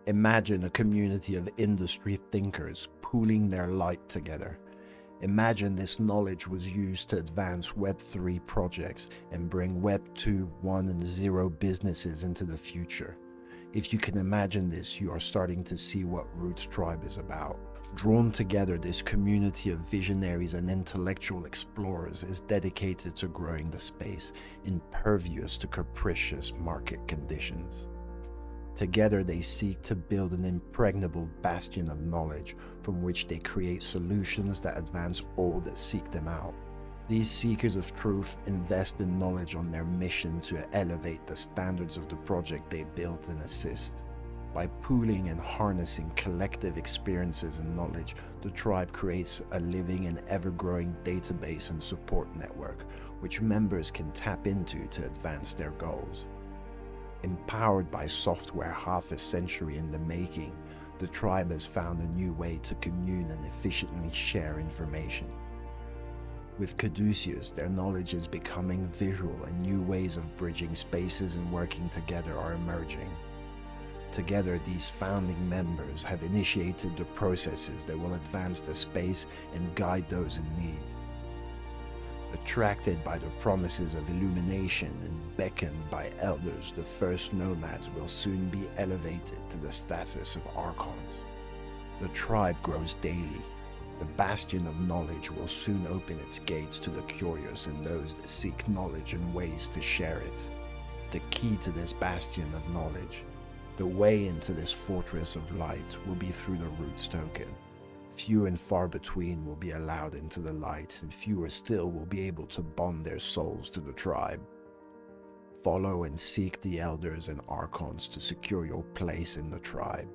Imagine a community of industry thinkers pooling their light together. Imagine this knowledge was used to advance Web3 projects and bring Web2, 1, and 0 businesses into the future. If you can imagine this, you are starting to see what RootzTribe is about. Drawn together, this community of visionaries and intellectual explorers is dedicated to growing the space, impervious to capricious market conditions. Together, they seek to build an impregnable bastion of knowledge from which they create solutions that advance all that seek them out. These seekers of truth invest in knowledge on their mission to elevate the standards of the project they built and assist. By pooling and harnessing collective experiences and knowledge, the tribe creates a living and ever-growing database and support network, which members can tap into to advance their goals. Empowered by software half a century in the making, the tribe has found a new way to commune and efficiently share information. With Caduceus, their knowledge is becoming visual and new ways of bridging spaces and working together are emerging. Together, these founding members have initiated the processes that will advance the space and guide those in need. Attracted by the promises of illumination and beckoned by elders, the first nomads will soon be elevated to the status of archons. The tribe grows daily. The bastion of knowledge will soon open its gates to the curious and those that seek knowledge and ways to share it. The key to this bastion of knowledge, the way into this fortress of light, will be through the Rootz token. Few and far between will be allowed into the light, and fewer still will be able to bond their souls to the tribe. Follow and seek the elders and archons to secure your place in the tribe.